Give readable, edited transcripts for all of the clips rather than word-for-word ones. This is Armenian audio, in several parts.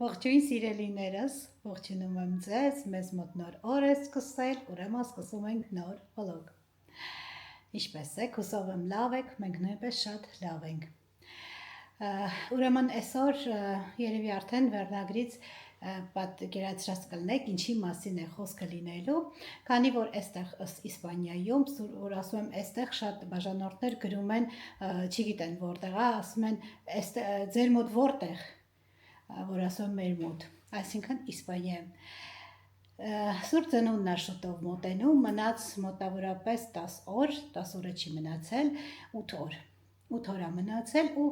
Ողջույն սիրելիներս, ողջունում եմ ձեզ, մեզ մոտ նոր օր է սկսել, ուրեմն սկսում ենք նոր վլոգ։ Ինչպես եք, հուսով եմ լավ եք, մենք նույնպես շատ լավ ենք։ Ուրեմն այսօր երևի արդեն վերնագրից պատկերացրած կլինեք, ինչի մասին է խոսքը լինելու, քանի որ այստեղ Իսպանիայում, որ ասում եմ, այստեղ շատ բաժանորդներ գրում են, չգիտեն որտեղ է, ասում են, ձեր մոտ որտեղ, որ ասում մեր մոտ, այսինքն Իսպանիայում։ Սուրբ ծնունդն է շուտով մոտենում, մնաց մոտավորապես 10 օր, 10 օրը չի մնացել, 8 օր, 8 օր է մնացել ու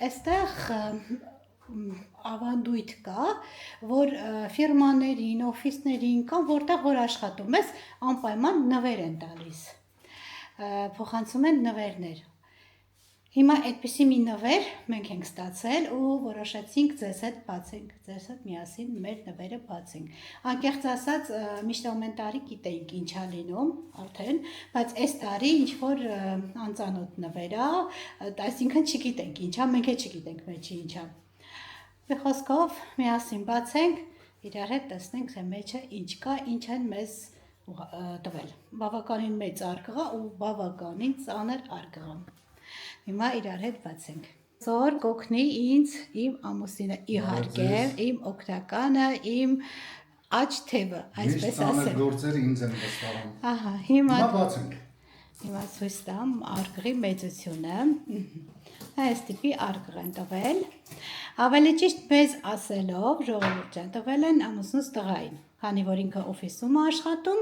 այստեղ ավանդույթ կա, որ ֆիրմաներին, օֆիսներին կամ որտեղ որ աշխատում ես, անպայման նվեր են տալիս, փոխանցում են նվերներ։ Հիմա այդպիսի մի նվեր մենք ենք ստացել ու որոշեցինք ձեզ հետ բացենք, ձեզ հետ միասին մեր նվերը բացենք։ Անկեղծ ասած, միշտ ամեն տարի գիտեինք ինչ է լինում արդեն, բայց այս տարի ինչ որ անծանոթ նվեր է, այսինքն չգիտենք ինչ է, մենք էլ չգիտենք մեջը ինչ է։ Մի խոսքով միասին բացենք, իրար հետ տեսնենք, թե մեջը ինչ կա, ինչ են մեզ տվել։ Բավականին մեծ արկղ ու բավականին ծանր արկղ։ Հիմա իրար հետ բացենք։ Զոր կօգնի ինձ իմ ամուսինը իհարկե, իմ օգնականը, իմ աջ թևը, այսպես ասեմ։ Գործերը ինձ են վստահում։ Ահա, հիմա բացենք։ Հիմա ցույց տամ արկղի մեծությունը։ Այս տիպի արկղ են տվել։ Ավելի ճիշտ մեզ ասելով, ժողովուրդ են տվել են ամուսնուս տղային, քանի որ ինքը օֆիսում է աշխատում,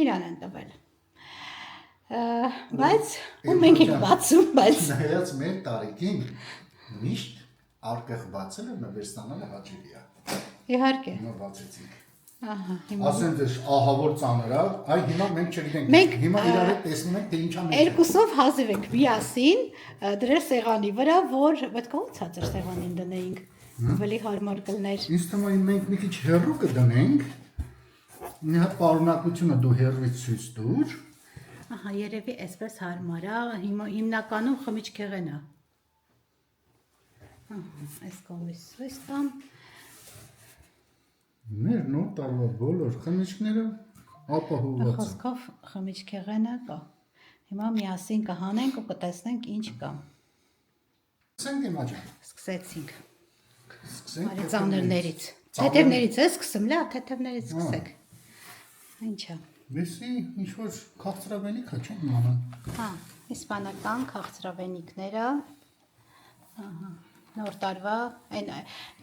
իրան են տվել։ Բայց ու մենք ենք բացում, բայց նայած մեր տարիքին միշտ արկղ բացելը նվեր ստանալը հաճելի է։ իհարկե։ Հիմա բացեցինք։ Ահա, հիմա Ասեն դες ահա որ ծանր է, այ հիմա մենք չգիտենք։ Հիմա իրար հետ տեսնում ենք թե ինչա մեջ։ Երկուսով հազիվ ենք միասին դրել սեղանի վրա, որ պետք է ցածր սեղանին դնեինք։ Ավելի հարմար կլներ։ Ինձ թվում է մենք մի քիչ հեռու կդնենք։ Մի հատ պարունակությունը դու հեռվից ցույց տուր։ Ահա, երևի այսպես հարմար է, հիմնականում խմիչքեղեն է։ Ահա, այս կողմից ցույց տամ։ Մեր նոր տարվա բոլոր խմիչքները ապահովված են։ Խոսքով խմիչքեղենը կա։ Հիմա միասին կհանենք ու կտեսնենք ինչ կա։ Սկսենք իմ աջը։ Սկսեցինք։ Սկսենք Արի ծանրներից։ Թեթևներից է սկսում, լա, թեթևներից սկսեք։ Ինչա։ Վեսի ինչ որ քաղցրավենիք է, չեմ իմանա։ Հա, իսպանական քաղցրավենիքները։ Ահա, նոր տարվա,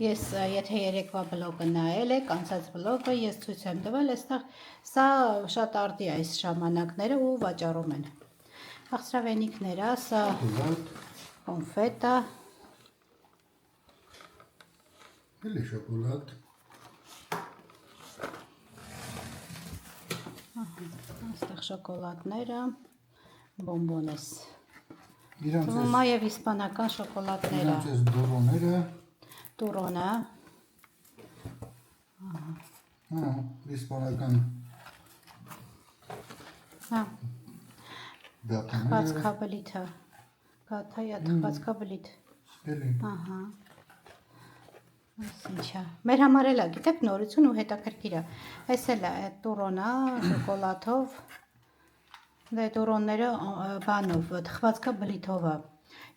ես եթե երեկվա բլոգը նայել եք, անցած բլոգը ես ցույց եմ տվել, այստեղ սա շատ արդի է այս ժամանակները ու վաճառում են։ Քաղցրավենիքները, սա կոնֆետա, Էլի շոկոլադ։ այստեղ շոկոլադները, բոմբոնես։ Իրանց Թվում է եւ իսպանական շոկոլադները։ Իրանց այս դորոները, Տուրոնը, հա, իսպանական հա, դատաները, թխվածքաբլիթը, գաթայա թխվածքաբլիթ, էլի։ ահա, ինչա, մեր համար էլ է, գիտեք, նորություն ու հետաքրքիր է, այս էլ է տուրոնը, շոկոլաթով, դե տուրոնները բանով, թխվածքաբլիթով է,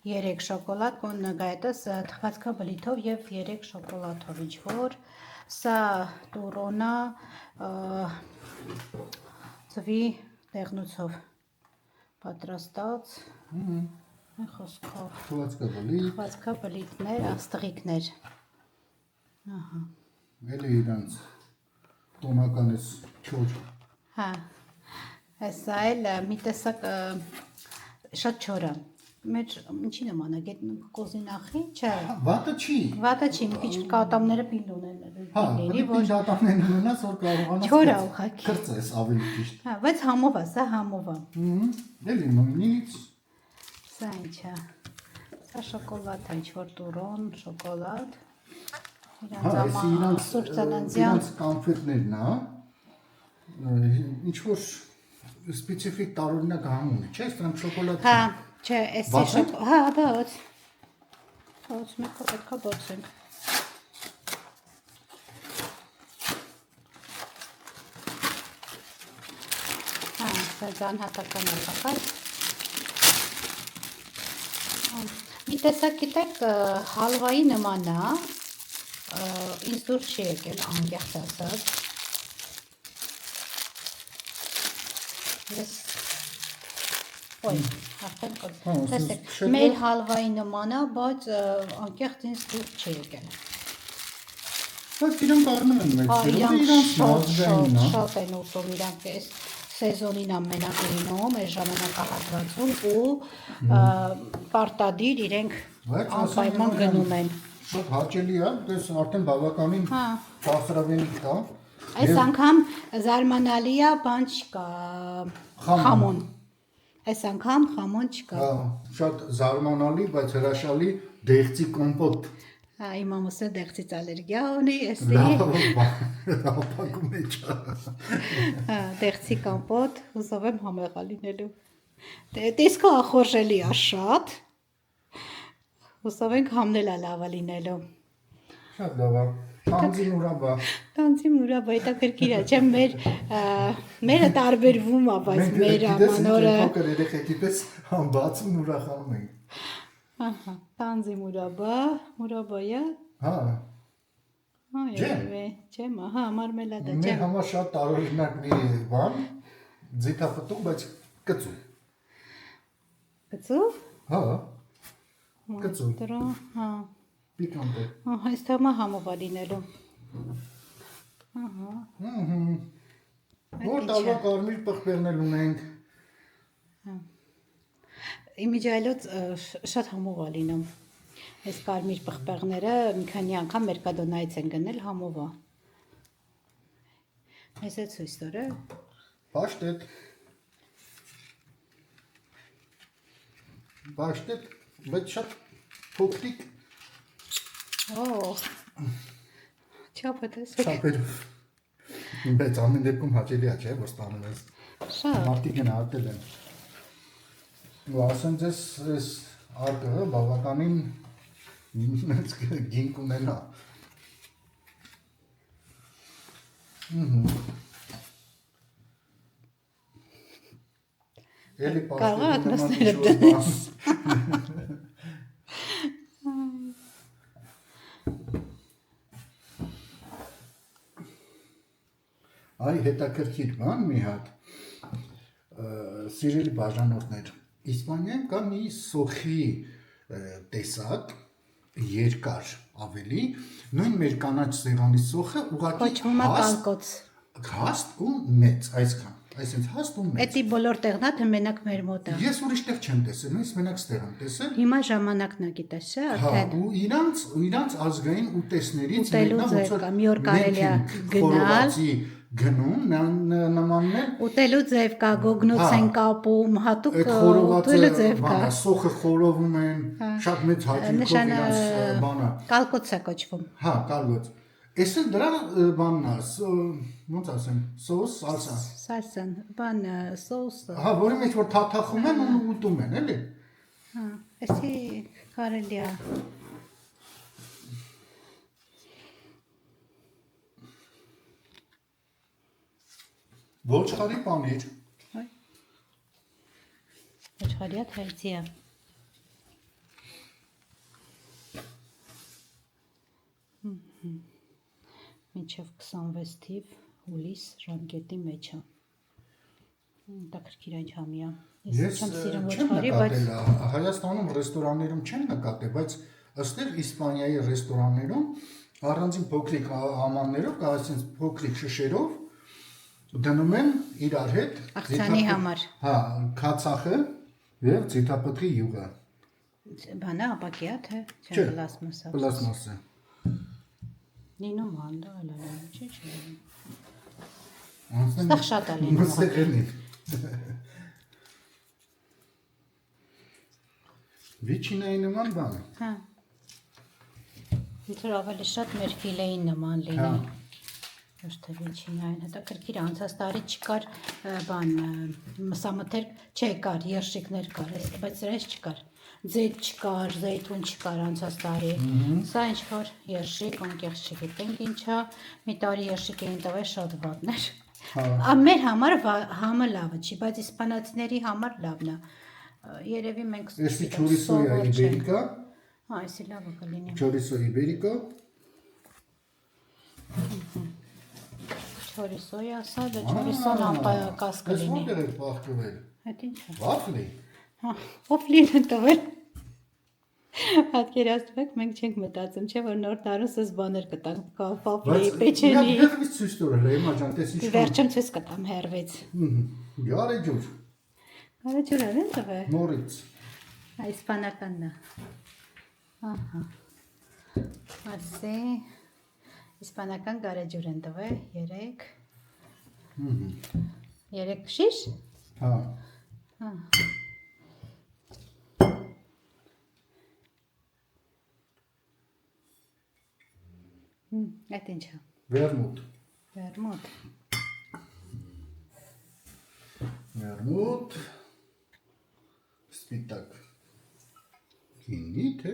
3 շոկոլադ, նգայտս թխվածքաբլիթով և 3 շոկոլաթով, ինչ որ, սա տուրոնը ծվի դեղնուցով պատրաստած, խոսքով, թխվածքաբլիթներ, աստղիկներ, էլի իրանց տոնական ես չոր։ հա, այսա էլ մի տեսակ շատ չոր է, մեր ինչի նման է, կոզինախի, չէ, Վատը չի։ վատը չի, մի քիչ կատամները պիլուն են, Հա, պիլի դատամներն ունենաս, որ կարողանաս չոր է ուղղակի։ կրծես ավելի ճիշտ։ Հա, բայց համով է, սա համով է։ Էլի մնից։ Սա ինչ է։ Սա շոկոլադ է, ինչ որ տուրոն, շոկոլադ։ Հա, էսի իրանց Սուրբ ծննդյան կոնֆետներն է, ինչ որ սպեցիֆիկ տարօրինակ համ ունի, չէ՞, դրանք շոկոլադ։ Հա, չէ, էսի շոկոլադ, հա, բաց։ Բաց մեկը պետք է բացենք։ բայց անհատական ապակալ։ Մի տեսակ գիտեք հալվայի նման է, ինձ դուր չի եկել անկեղծ ասած։ Ես ոյ, արդեն տեսեք, մեր հալվայի նման է, բայց անկեղծ ինձ դուր չի եկել։ Բայց իրանք առնում են մեծ, իրանք շատ են ուտում, իրանք այս սեզոնին ամենակ լինում, այս ժամանակահատվածում ու պարտադիր իրենք անպայման գնում են։ Շատ հաճելի է, դες արդեն բավականին ծախսրավենիք կա։ Այս անգամ զարմանալի է, բան չկա, խամոն։ Այս անգամ խամոն չկա։ Շատ զարմանալի, բայց հրաշալի դեղցի կոմպոտ։ Իմ ամուսը դեղցից ալերգիա ունի, Ապակում է չա։ Դեղցի կոմպոտ, հուսով եմ համեղա լինելու։ Տեսքը ախորժելի է շատ, հուսով ենք համնել է լավը լինելու։ Շատ լավ է, տանձի մուրաբա։ Տանձի մուրաբա, հետաքրքիր է, չէ, մերը տարբերվում է, բայց մեր ամանորը։ Փոքր երեխեքի պես բացում ուրախանում ենք։ Տանձի մուրաբայա։ Ջեմ, մարմելադա, ջեմ։ Մեր համար շատ տարօրինակ մի բան, ձիթապտուղ, բայց կծու։ Կծու։ Կծու։ Դրա, Պիկանտ է։ Այստեղ համովա լինելու։ Որ տարվա կարմիր պղպեղներ ունենք։ Իմիջայլոց շատ համով է լինում, այս կարմիր պղպեղները մի քանի անգամ Մերկադոնայից են գնել համով է, ես է ցույց տորը, Պաշտետ, բայց շատ փոքրիկ, չապը տեսեք, չապերով, բայց ամեն դեպքում հաճելի է, չէ, որ ստանում ես, մարդիկ են արտել են, ու ասեմ ձեզ այս արկը բավականին գինք ունենա, կարող է ակնասները դնես, այ հետաքրքիր բան մի հատ, սիրելի բաժանորդներ, Իսպանիայում կա մի սոխի տեսակ, երկար ավելի, նույն մեր կանաչ սեղանի սոխը ուղղակի հաստ ու մեծ, այսքան, այսինքն հաստ ու մեծ։ Էդի բոլոր տեղն է, թե մենակ մեր մոտ է։ Ես ուրիշ տեղ չեմ տեսել, նույնիսկ մենակ ստեղ եմ տեսել։ Հիմա ժամանակն է գիտես, չէ՞, արդեն։ Ու իրանց ազգային ուտեսներից ուտելու ձև կա, մի օր կարելի է գնալ, գնում նմանն է։ Ուտելու ձև կա, գոգնոց են կապում, հատուկ ուտելու ձև կա։ Սոխը խորովում են, շատ մեծ հաճույքով իրանց բանը։ Կալկոց է կոչվում։ Կալկոց։ Էսը դրա բանն է, ոնց ասեմ, սոուս, սալսա։ Սալսան, բան, սոուս։ Որի մեջ որ թաթախում են ու ուտում են, էլի։ Էսի կարելի է։ Ոչխարի պանիր։ Ոչխարիա թայցի է։ Մինչև 26 թիվ հուլիս ժամկետի մեջ է։ Հետաքրքիր ինչամի է։ Ես չեմ սիրում ոչխարի, բայց Հայաստանում ռեստորաններում չեն նկատել, բայց ըստեղ Իսպանիայի ռեստորաններում առանձին փոքրիկ ամաններով, այսինքն փոքրիկ շշերով դնում են իրար հետ աղցանի համար։ Քացախը եւ ձիթապտղի յուղը։ Բանա ապակի է, թե չէ պլաստմասա։ Պլաստմասա։ Լինում հանդա այլալա, չէ։ Անցնեմ։ Ստեղ շատ է լինում։ Մսեղենին։ Վիչինայի նման բան։ Ինձ որ ավելի շատ մեր ֆիլեին նման լինի։ Ոչ թե վիչինային, հետաքրքիր անցած տարի չկար բան, մսամթերք չեկար, երշիկներ կար, բայց սրանց չկար։ Ձեթ չկար, զեյթուն չկար անցած տարի։ Սա ինչ որ երշիկ, անկեղծ չգիտենք ինչա, մի տարի երշիկ էին տվել շատ վատներ։ Մեր համար համը լավը չի, բայց իսպանացիների համար լավն է։ Երևի մենք Էսի չորիսո է իբերիկա։ Հա, էսի լավը կլինի։ Չորիսո իբերիկա։ Չորիսո է ասա, դե չորիսոն անպայակաս կլինի։ Ես ո՞նտեղ եք բախտվել։ Հետ ինչ է։ Վաֆլի։ Հա, օֆլին են տվել։ Պատկերացրեք, մենք չենք մտածում, չէ՞ որ նոր տարուսս բաներ կտանք, վաֆլի, պեչենի։ Հերվից ցույց տորել է, հիմա ջան, տես ինչ։ Վերջում ցույց կտամ հերվից։ Գարեջուր։ Գարեջուր են տվել։ Նորից։ Իսպանականն է։ Ահա։ Ասե իսպանական գարեջուր են տվել 3 շիշ։ Հա։ Հա։ Այդ ինչ է։ Վերմուտ։ Վերմուտ։ Սպիտակ։ Գինի թե։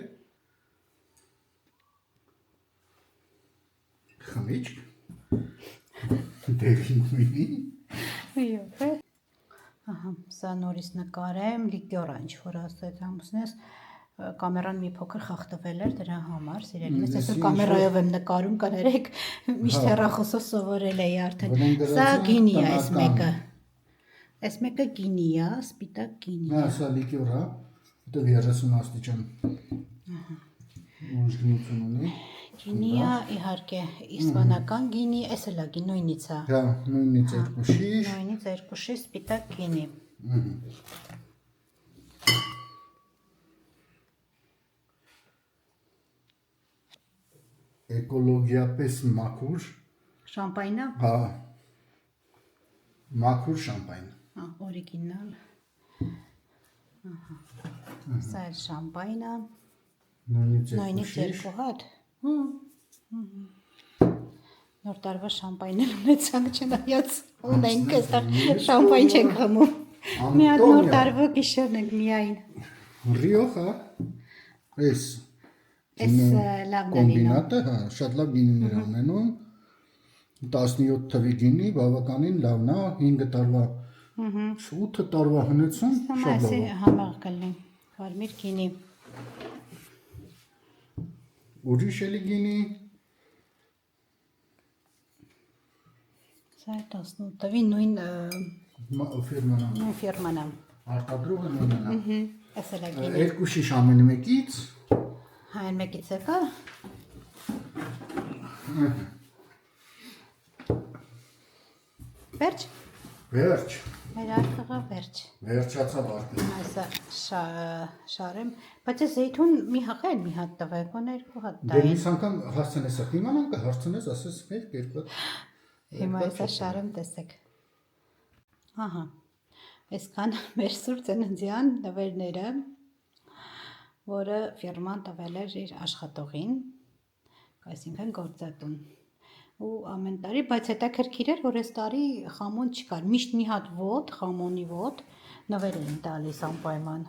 Խմիչք։ Դեղին մինի։ Եվ է։ Ահա, սա նորից նկարեմ, լիկյոր է ինչ-որ ասեց ամուսնես, կամերան մի փոքր խախտվել էր դրա համար, սիրելիներս, այսօր կամերայով եմ նկարում, կներեք, միշտ հեռախոսով սովորել էի արդեն։ Սա գինի է, այս մեկը գինի է, սպիտակ գինի է։ Հա, սա լիկյոր է, դա 30 աստիճան ուժգնություն ունի։ Գինի է, իհարկե, իսպանական գինի, այս էլ է նույնից է։ Հա, նույնից 2 շիշ։ Նույնից 2 շիշ սպիտակ գինի։ Էկոլոգիապես մաքուր Շամպայնա։ Հա։ Մաքուր շամպայն։ Հա, օրիգինալ։ Ահա։ Սա է շամպայնը։ Նույնից 2 հատ։ Նոր տարվա շամպայնել ունեցանք չնայած ունենք այստեղ շամպայն չենք խմում։ Մի հատ նոր տարվա գիշերն ենք միայն։ Ռիոխա։ Էս լավն է լինում։ Կոմբինատը, հա, շատ լավ գինիներ ունենում։ 17 թվի գինի բավականին լավն է, 5 տարվա 8 տարվա հնեցում շատ լավ է։ Համեղ կլինի։ Կարմիր գինի։ Ուրիշ էլի գինի։ Սա 18 թվի նույն ֆիրման է։ Արտադրողը նույնն է։ Էս էլ է գինի։ 2 շիշ ամեն մեկից։ Հա, այն մեկից եկա։ Վերջ։ Վերջ։ Մեր արկղը վերջ։ Վերջացավ արկղը։ Այսա շարեմ, բայց է զեյթուն մի հղ էլ մի հատ տվեք, ոնը 2 հատ Դե միս անգամ հասցնես իմանան կհարցնես, ասես մեր երկու։ Հիմա այսա շարեմ, տեսեք։ Ահա, այսքան մեր սուր ծննդյան նվերները, որը ֆիրման տվել էր իր աշխատողին, այսինքն գործատուն։ Ու ամեն տարի, բայց հետաքրքիր էր, որ այս տարի խամոն չկար, միշտ մի հատ ոտ, խամոնի ոտ, նվեր էին տալիս անպայման։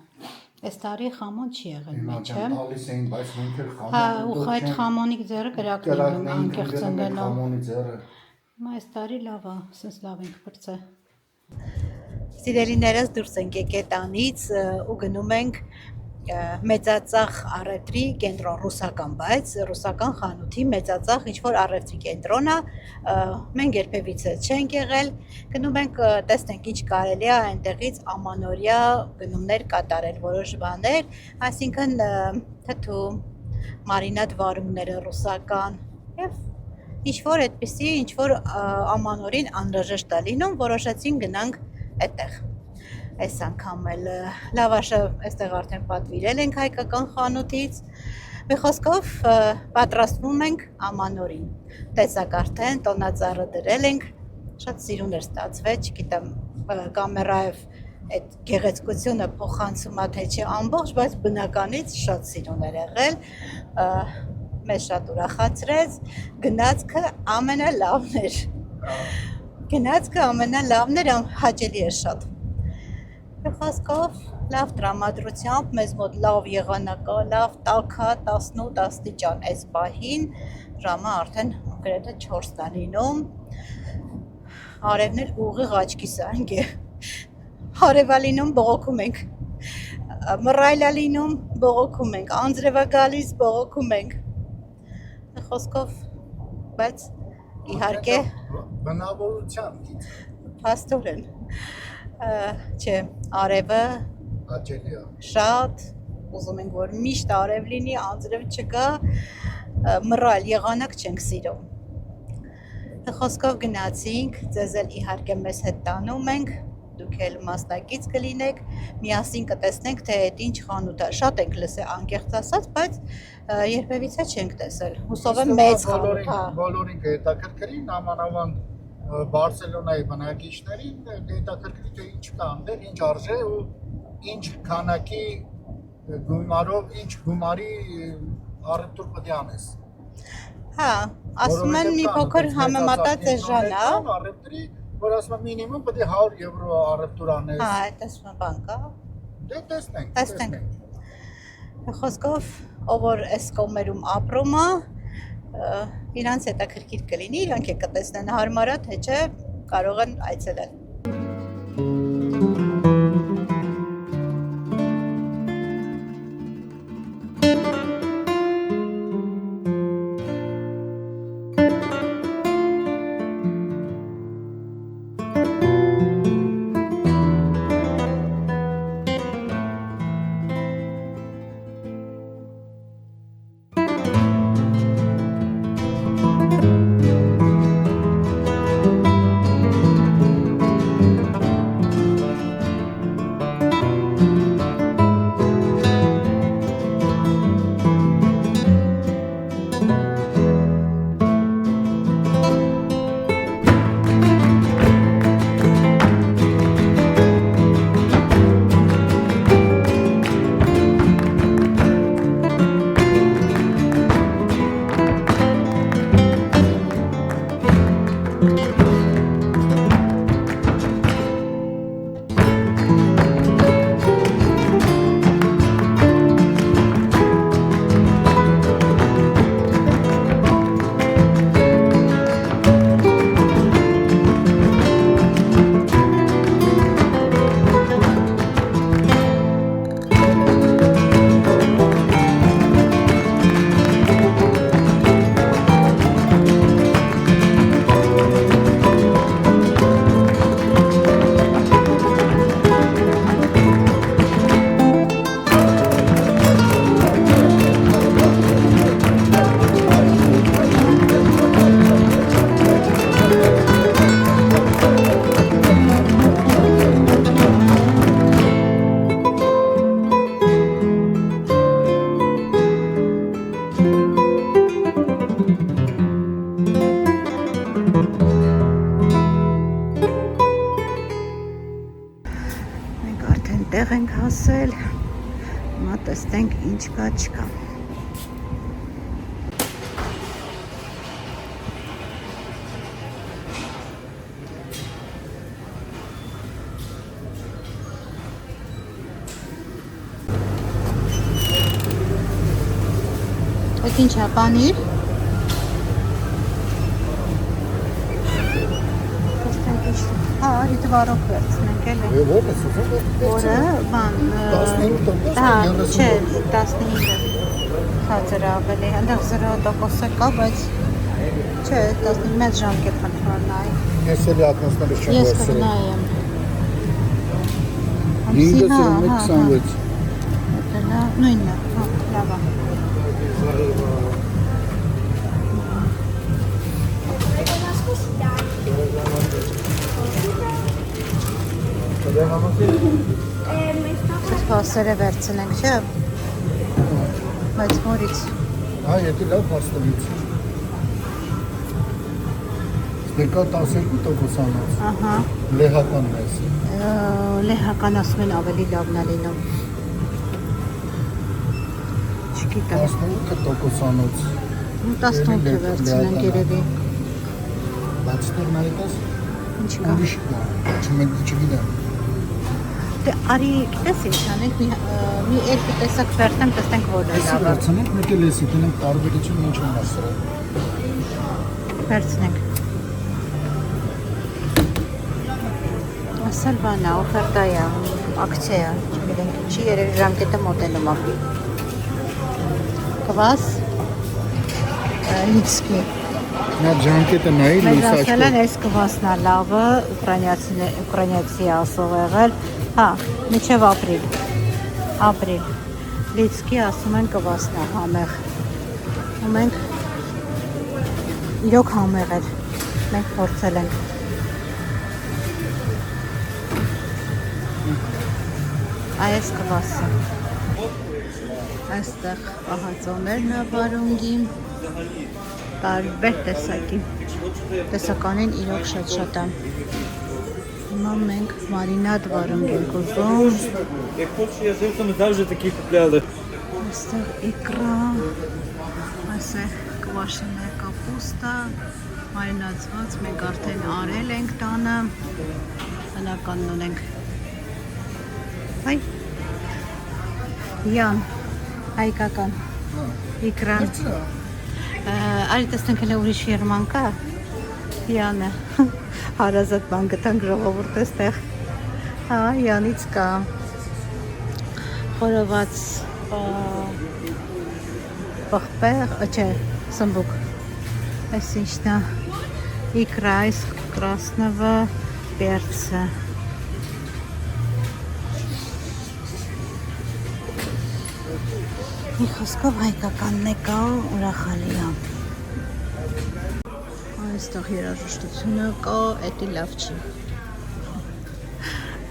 Այս տարի խամոն չի եղել մեջը։ Տալիս էին, բայց մենք էլ խամոն։ Հա, ու այդ խամոնի ձեռը կրակնում անկեղծ ընկնող։ Խամոնի ձեռը։ Հիմա այս տարի լավ է, սենց լավ ենք բրծե։ Սիրելիներս դուրս ենք եկել տանից ու գնում ենք մեծածախ առևտրի կենտրոն ռուսական, բայց ռուսական խանութի մեծածախ ինչ-որ առևտրի կենտրոն է, մենք երբևիցե չենք եղել, գնում ենք տեսնենք ինչ կարելի է այնտեղից ամանորյա գնումներ կատարել, որոշ բաներ, այսինքն թթու, մարինադ վարունգները ռուսական եւ ինչ-որ այդպիսի, ինչ-որ ամանորին անհրաժեշտ է լինում, որոշեցին գնանք այդտեղ։ Այս անգամ էլ լավաշը այստեղ արդեն պատվիրել ենք հայկական խանութից, մի խոսքով պատրաստվում ենք ամանորին, տեսակ արդեն տոնածառը դրել ենք, շատ սիրուն էր ստացվել, չգիտեմ կամերայով այդ գեղեցկությունը փոխանցում է թե չէ ամբողջ, բայց բնականից շատ սիրուն էր եղել, մեզ շատ ուրախացրեց, գնացքը ամենալավն էր, հաճելի էր շատ։ Խոսքով լավ տրամադրությամբ, մեզ մոտ լավ եղանակա, լավ տաք է 18 աստիճան այս պահին, ժամը արդեն գրեթե 4 է լինում, արևն էլ ուղիղ աչքի սարնք է։ Արևա լինում բողոքում ենք, մռայլա լինում բողոքում ենք, անձրևա գալիս բողոքում ենք։ Խոսքով, բայց իհարկե բնավորության գից փաստորեն չէ, արևը հաճելի է։ շատ ուզում ենք, որ միշտ արև լինի, անձրև չկա, մռայլ եղանակ չենք սիրում։ Խոսքով գնացինք, ձեզ էլ իհարկե մեզ հետ տանում ենք, դուք էլ մասնակից կլինեք, միասին կտեսնենք, թե այդ ինչ խանութ է։ Շատ ենք լսել անկեղծ ասած, բայց երբևիցե չենք տեսել։ Հուսով եմ մեծ խանութ է։ Բոլորին կհետաքրքրի, նամանավանդ Բարսելոնայի բնակիչներին կհետաքրքրի, թե ինչ կա այնտեղ, ինչ արժե ու ինչ քանակի գումարով, ինչ գումարի առևտուր պետք է անես։ Հա, ասում են մի փոքր համեմատած է ժանա։ Առևտրի, որ ասում են մինիմում պետք է 100 եվրո առևտուր անես։ Հա, այդպես մի բան կա։ Դե տեսնենք։ Տեսնենք։ Խոսքով, ով որ այս կողմերում ապրում է, իրանց հետաքրքիր կլինի, իրանք է կտեսնեն հարմար է, թե չէ, կարող են այցելել։ Տեղ ենք հասել, հիմա տեսնենք ինչ կա չկա։ Այդ ինչ է, պանիր։ Տեսնենք ինչ, հա, արիտ վարով վերցնենք էլ է։ Որը սուզում է։ Որը, բան, 15%, հա, չէ, 15-ը խածր ավելի, հանդեղ 0% կա, բայց չէ, 15 մեծ ժամկետ խնդրան նայի։ Ես էլի ակնոցները չեմ Ես վերցրել։ կգնայեմ։ 9.26 Դա նույնն է, հա, լավ է։ Սպասերը վերցնենք, չէ, բայց որից։ Հա, եթե լավ պաստելից։ Դեկա 12% անոց։ Ահա, Լեհականն է։ լեհական ասում են ավելի լավն է լինում։ Չգիտեմ, 18% անոց։ 18-ը վերցնենք երևի։ Բայց ստեղ նայես, Ինչ կա։ ուրիշ կա, չգիտեմ։ Դե արի, գիտես ինչ անենք, մի երկու տեսակ վերցնեմ, տեսնենք որն է Էսի լավը։ վերցնենք, մեկ էլ էսի, տնենք տարբերություն ինչ են ասրել։ Վերցնենք։ Ասել բանա, օֆերտա է, ակցիա է, չգիտեմ ինչի, երևի ժամկետը մոտենում է։ Կվաս լիցքի։ Նա ժամկետը նայի Մեզ լույս ասել են, աչքով։ այս կվասն է լավը, ուկրաինացի ասող եղել, հա, միջև ապրիլ, լիցքի ասում են կվասն է համեղ, ու մենք իրոք համեղ էր, մենք փորձել ենք։ Այս կվասը, այստեղ պահածոներն է վարունգի, տարբեր տեսակի, տեսականին իրոք շատ է։ Հիմա մենք մարինադ վարունգ ենք ուզում, այստեղ իկրա, այսեղ կվաշենը կապուստա, մարինացված, մենք արդեն արել ենք տանը, բնականն ունենք։ Հայ, յան, հայկական, իկրան, արի տեսնենք հլը ուրիշ ֆիրման կա, յանը, հարազատ բան գտանք ժողովուրդ էստեղ, հա, յանից կա, խորոված պղպեղ, չէ, սմբուկ, այս ինչն է, իկրա, այս կրասնովը, պերցը, մի խոսքով հայկականն է կա, ուրախալի է։ Այստեղ երաժշտությունը կա, էդի լավ չի։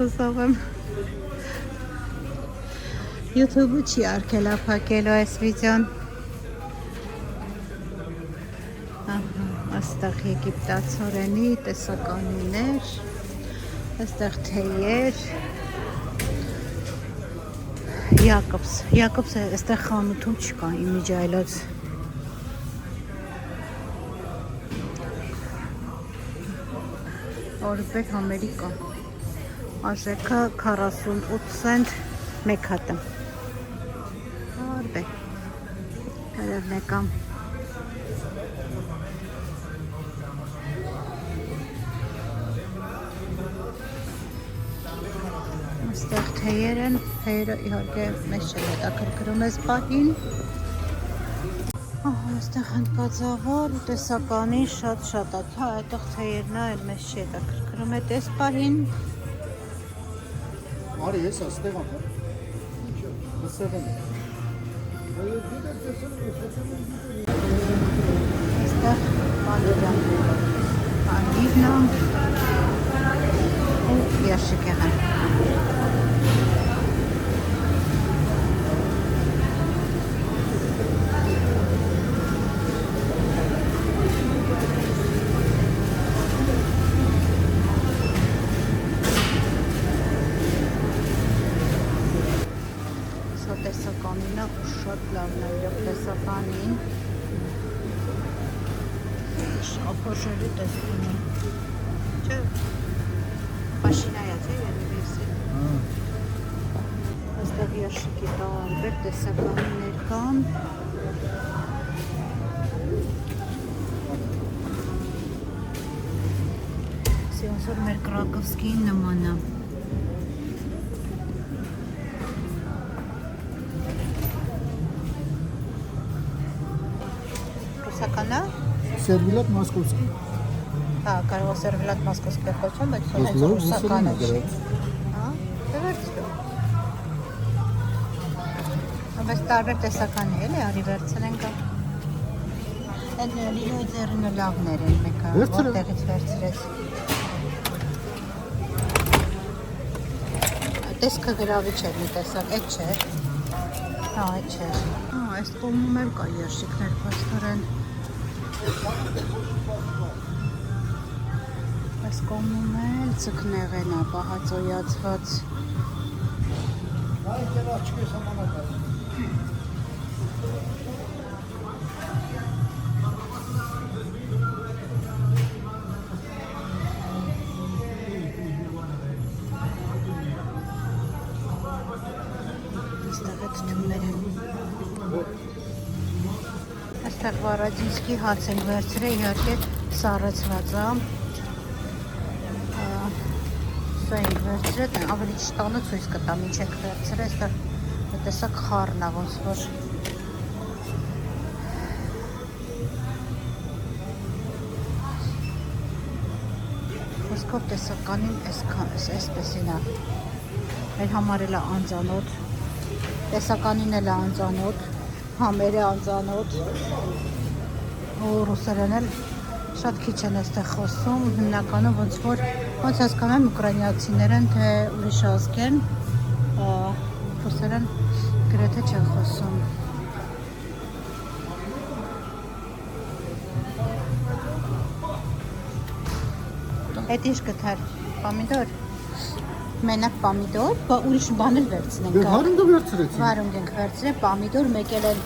Հուսով եմ YouTube-ը չի արգելափակելու այս վիդեոն։ Այստեղ եգիպտացորենի տեսականիներ, այստեղ թեյեր, Յակոբս այստեղ խանութում չկա, իմիջայլոց։ Օրբեր Ամերիկա, արժեքը 48 սենտ մեկ հատը։ Օրբեր, կարևն է կամ։ Այստեղ թեյեր են, թեյերը իհարկե մեզ չեն հետաքրքրում այս պահին։ Այստեղ հնդկածավար ու տեսականին շատ է, հա, այդտեղ թեյերն էլ մեզ չի հետաքրքրում այդ այս պահին։ Արի, ես աստեղ եմ, մսեղեն է։ Այստեղ պանիրն է ու երշիկ եղան։ Տեսականինը շատ լավն է իրոք տեսականին, շապոշերի տեսքունը, չէ, մաշինայա չէ երևի էսի, այստեղ երշիկի տարբեր տեսականիներ կան, ոնց որ մեր Կրակովսկիին նման է։ Ռուսականա։ Սերվիլատ մոսկովսկի։ Հա, կարող է սերվիլատ մոսկովսկի կոչեմ, բայց հենց ռուսականը չի։ Հա, վերցրու։ Բայց տարբեր տեսականի էլի, արի վերցնենք։ Այդ լիլոյ ձեռինը լավներ են մեկը, որտեղից վերցրեց։ Տեսքը գրավիչ էր մի տեսակ, այդ չէր։ Հա, այդ չէր։ Հա, այս կողմում էլ կա երշիկներ փաստորեն։ Այս կողմում էլ ձկնեղեն է, պահածոյացված։ Այստեղ վարադինսկի հաց են վերցրել, իհարկե սառեցված է, Սա ենք վերցրել, ավելի չտանը ցույց կտամ, ինչ եք վերցրել, այստեղ տեսակ խառն է ոնց որ Խոսքով տեսականին այսպեսին է, մեր համար էլ է անծանոթ, տեսականին էլ է անծանոթ, համերը անծանոթ, ռուսերեն էլ շատ քիչ են այստեղ խոսում, հիմնականում ոնց հասկանում եմ ուկրաինացիներ են, թե ուրիշ ազգ են, ռուսերեն գրեթե չեն խոսում։ Այդ ինչ գտար, պամիդոր, մենակ պամիդոր, ուրիշ բան էլ վերցնենք։ Վարունգը վերցրեցին։ Վարունգ ենք վերցրել, պամիդոր, մեկ էլ են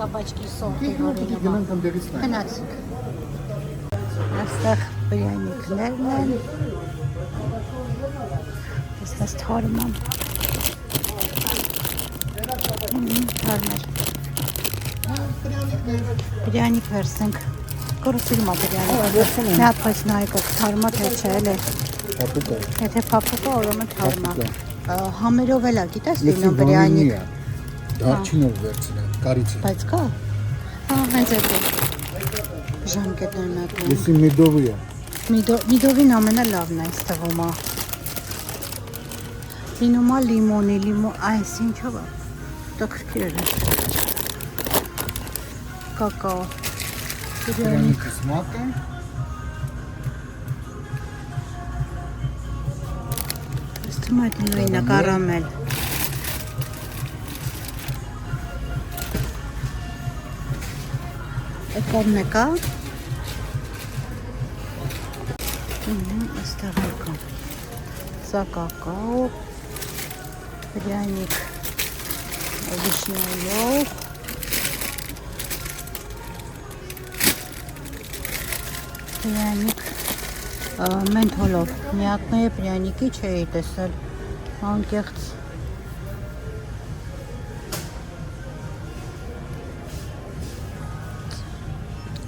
կապաչկի սորտի որինը։ Գնանք ընդերից նայենք։ Գնացինք։ Այստեղ բրյանիկներն են։ Այստեղ թարմ եմ։ Թարմեր։ Բրյանիկ վերցնենք։ Կորուսիրում է բրյանիկ։ Մի հատ պես նայեկը թարմա թե չէ էլ է։ Փափուկա։ Եթե փափուկա, ուրեմն թարմա։ Համերով էլ է, գիտես, լինում բրյանիկ։ Դարչինով վերցնեմ, կարիցը։ Բայց կա։ Հենց այդ է։ Ժամկետներն ատնում։ Եսի միդովի է։ Միդովին ամենալավն է այստեղում է։ Լինում է լիմոնի, այս ինչով է։ Տոքրքիր է։ Կակao։ Բրյանիկը սմակ է։ Ստում է նույնը կարամել։ Կողմն է կա։ Այստեղ է կա։ Սա կակao, բրյանիկ վիշնայով, բրյանիկ մենթոլով։ Միակները բրյանիկի չէի տեսել, անկեղծ։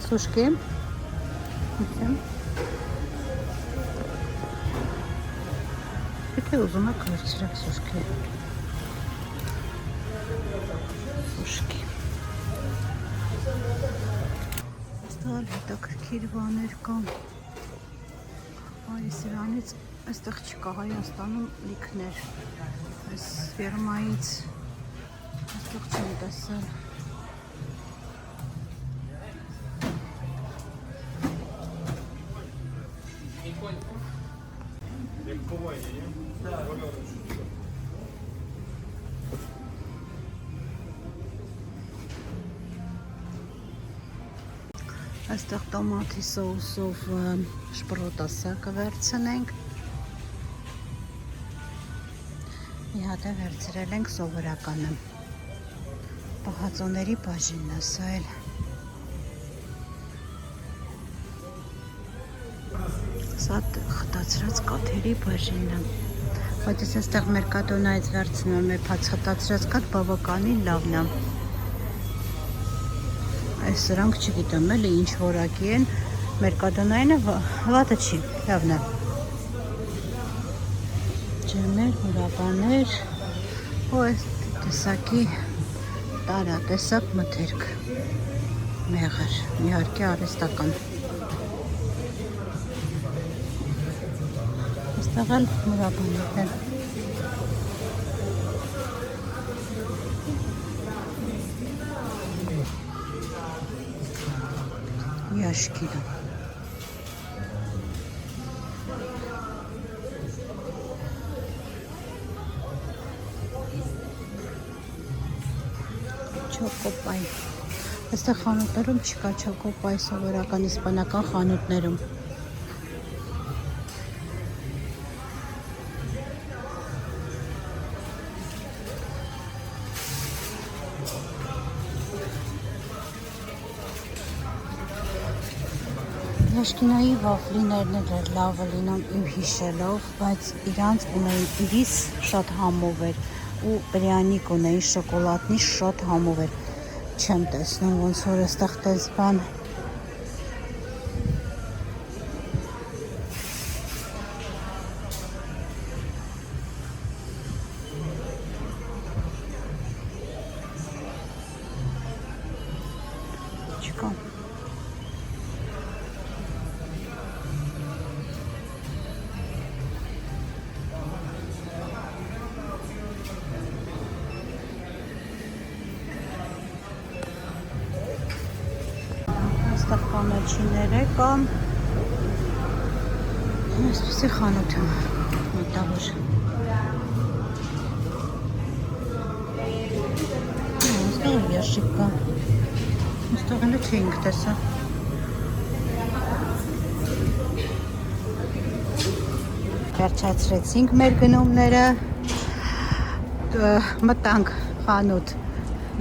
Սուշկի, եթե ուզում եք վերցրեք սուշկի, այստեղ հետաքրքիր բաներ կան, այ սրանից այստեղ չկա Հայաստանում լիքներ, այս ֆիրմայից այստեղ չեմ տեսել։ Այստեղ տոմատի սոուսով շպրոտասա կվերցնենք։ Մի հատ է վերցրել ենք սովորականը։ Պահածոների բաժինն է սա էլ։ Սա խտացրած կաթերի բաժինն է։ Բայց ես այստեղ մերկադոնայից վերցնում եմ բաց խտացրած կաթ բավականին լավն է։ Այս սրանք չգիտեմ էլի ինչ որակի են, մերկադոնայինը վատը չի, լավն է։ Ջերմեր, հորաբաներ, ու այս տեսակի տարատեսակ մթերք, մեղր, իհարկե արհեստական։ Այստեղ էլ հորաբաներն են։ Яшкида. Չոկոպայ։ Այստեղ խանութներում չկա չոկոպայ, սովորական իսպանական խանութներում։ Яшկինայի վաֆլիներն էլ լավը լինում իմ հիշելով, բայց իրանց ունեին իրիս շատ համով էր ու բրյանիկ ունեին շոկոլատնի շատ համով էր։ Չեմ տեսնում ոնց որ այստեղ տես բան։ այստեղ կանաչիները կան։ Այսպեսի խանութ է մտավոր։ Այստեղ երշիկ կա։ Այստեղ էլ չէինք տեսա։ Վերջացրեցինք մեր գնումները, մտանք խանութ,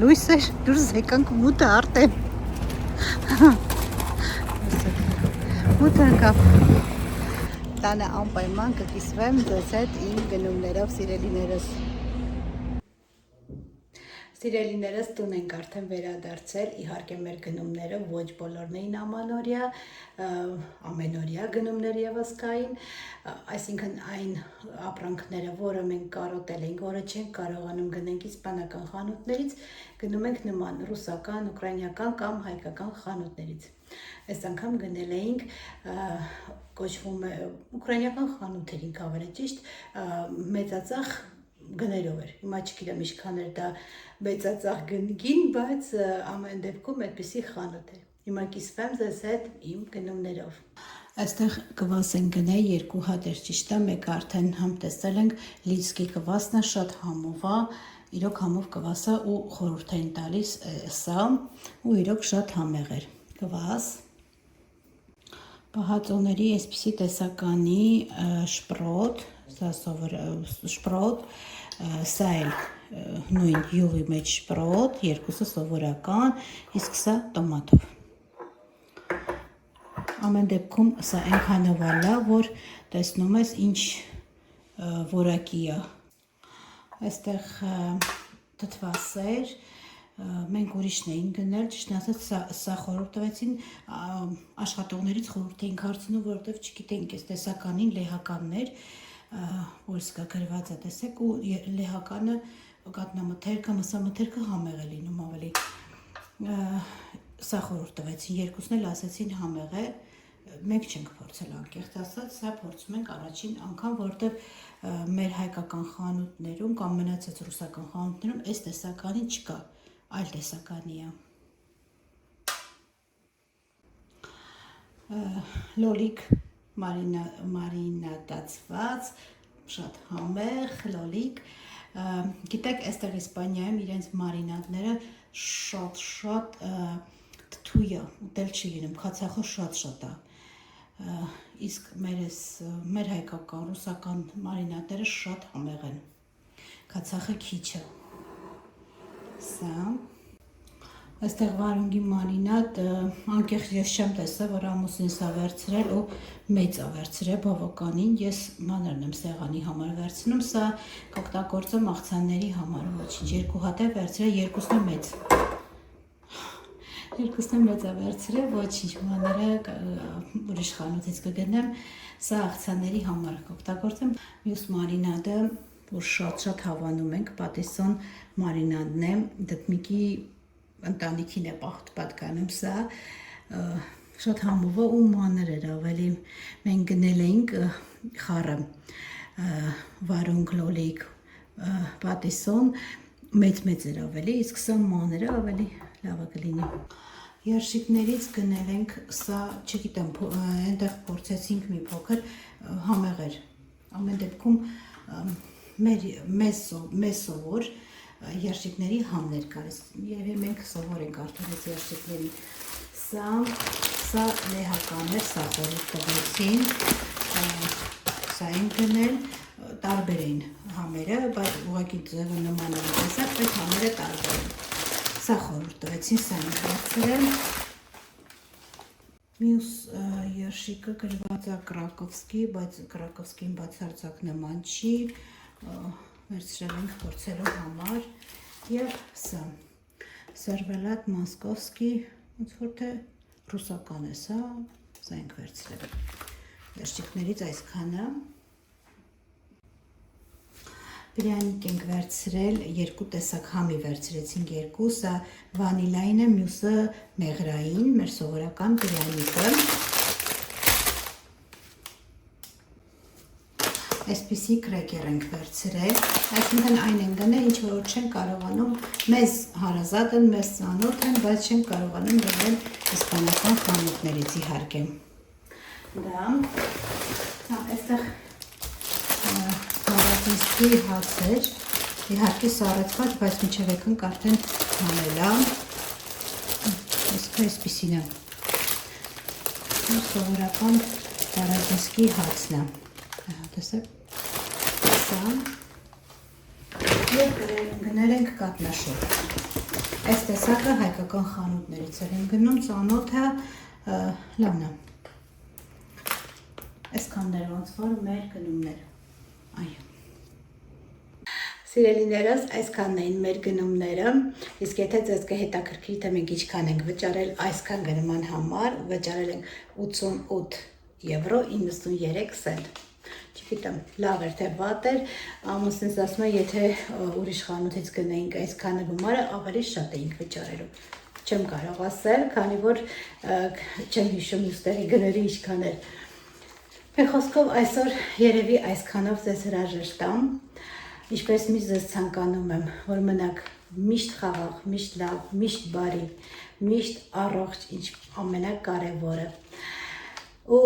լույս էր, դուրս եկանք մութը արտեմ, մութը ընկավ, տանը անպայման կկիսվեմ ձեզ հետ իմ գնումներով սիրելիներս։ Սիրելիներս տուն ենք արդեն վերադարձել, իհարկե մեր գնումները ոչ բոլորն էին ամանորյա, ամենօրյա գնումներ ևս կային, այսինքն այն ապրանքները, որը մենք կարոտել ենք, որը չենք կարողանում գնենք իսպանական խանութներից, գնում ենք նման ռուսական, ուկրաինական կամ հայկական խանութներից։ Այս անգամ գնել էինք, կոչվում է ուկրաինական խանութերին ավելի ճիշտ, մեծածախ գներով էր, հիմա չգիտեմ ինչքան էր դա մեծածախ գին, բայց ամեն դեպքում այդպիսի խանութ է։ Հիմա կիսվեմ ձեզ հետ իմ գնումներով։ Այստեղ կվաս են գնել երկու հատ էր ճիշտ է, մեկը արդեն համ տեսել ենք, լիցկի կվասն է, շատ համով է, իրոք համով կվասը ու խորհուրդ են տալիս սա, ու իրոք շատ համեղ էր կվաս։ Պահածոների այսպիսի տեսականի շպրոտ, սա շպրոտ, սա էլ նույն յուղի մեջ շպրոտ, երկուսը սովորական, իսկ սա տոմատով։ Ամեն դեպքում սա այնքանով է լավ, որ տեսնում ես ինչ որակի է։ Այստեղ թթվասեր, մենք ուրիշն էին գնել, ճիշտ ասած սա խորհուրդ տվեցին, աշխատողներից խորհուրդ էինք հարցնում, որովհետև չգիտենք այս տեսականին լեհականներ, որ սկա գրված է տեսեք, ու լեհականը կատնամթերքը, մսամթերքը համեղ է լինում ավելի։ Սա խորհուրդ տվեցին, երկուսն էլ ասեցին համեղ է, մենք չենք փորձել անկեղծ ասած, սա փորձում ենք առաջին անգամ, որովհետև մեր հայկական խանութներում կամ մնացած ռուսական խանութներում այս տեսականին չկա, այլ տեսականի է։ Լոլիկ մարինադացված, շատ համեղ, լոլիկ, գիտեք, այստեղ Իսպանիայում իրենց մարինադները շատ թթու է, ուտել չի լինում, քացախը շատ է, իսկ մեր հայկական, ռուսական մարինադները շատ համեղ են, քացախը քիչ է, սա, այստեղ վարունգի մարինատ, անկեղծ ես չեմ տեսել, որ ամուսինս է վերցրել ու մեծ է վերցրել բավականին, ես մանրն եմ սեղանի համար վերցնում, սա կօգտագործեմ աղցանների համար, ոչինչ, երկու հատ է վերցրել, երկուսն է մեծ է վերցրել, ոչինչ, մանրը ուրիշ խանութից կգնեմ, սա աղցանների համար կօգտագործեմ, մյուս մարինադը, որ շատ հավանում ենք, պատիսոն մարինադն է, դդմիկի ընտանիքին է պատկանում սա, շատ համով ու մանր էր ավելի, մենք գնել էինք խառը, վարունգ, լոլիկ, պատիսոն, մեծ էր ավելի, իսկ սա մանրը ավելի լավը կլինի։ Երշիկներից գնել ենք սա, չգիտեմ, այնտեղ փորձեցինք մի փոքր, համեղ էր, ամեն դեպքում մեզ սովոր երշիկների համներ կարես, և մենք սովոր ենք արդարից երշիկների, սա լեհական էր, սա խորհուրդ տվեցին, սա են գնել, տարբեր էին համերը, բայց ուղղակի ձևը նման է տեսակ, բայց համերը տարբեր են, սա խորհուրդ տվեցին, սա են վերցրել, մյուս երշիկը գրված է Կրակովսկի, բայց Կրակովսկին բացարձակ նման չի, վերցրել ենք փորձելու համար և սա Սերվելատ Մոսկովսկի, ոնց որ թե ռուսական է սա ենք վերցրել երշիկներից այսքանը Պրյանիկ ենք վերցրել, երկու տեսակ համի վերցրեցինք երկու, սա վանիլային է, մյուսը մեղրային, մեր սովորական պրյանիկը այսպիսի կրեկեր ենք վերցրել, այսինքն այն են գնել, ինչ որ չեն կարողանում, մեզ հարազատ են, մեզ ծանոթ են, բայց չեն կարողանում գնել իսպանական խանութներից իհարկե։ Դա, այստեղ Հարատինսկի հաց էր, իհարկե սառեցված, բայց մինչև եկնք արդեն հանել է, այսպիսին է, սովորական Հարատինսկի հացն է, տեսեք, սա, և գնել ենք կատնաշոր, այս տեսակը հայկական խանութներից են գնում, ծանոթը լավն է, այսքաններ ոնց որ մեր գնումները, այո։ Սիրելիներս, այսքանն էին մեր գնումները, իսկ եթե ձեզ կհետաքրքրի, թե մենք ինչքան ենք վճարել այսքան գնման համար, վճարել ենք 88 եվրո 93 սենտ։ Չգիտեմ, լավ էր թե վատ էր, ամուսինս ասում է, եթե ուրիշ խանութից գնեինք այսքանը գումարը, ավելի շատ էինք վճարելու։ Չեմ կարող ասել, քանի որ չեմ հիշում ուստերի գների ինչքան էր։ Մեր խոսքով այսօր երևի այսքանով ձեզ հրաժեշտամ, ինչպես միշտ ձեզ ցանկանում եմ, որ մնաք միշտ խաղաղ, միշտ լավ, միշտ բարի, միշտ առողջ, ինչ ամենակարևորը։ Ու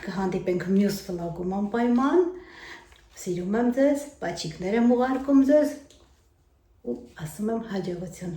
կհանդիպենք մյուս վլոգում անպայման, սիրում եմ ձեզ, պաչիկներ եմ ուղարկում ձեզ ու ասում եմ հաջողություն։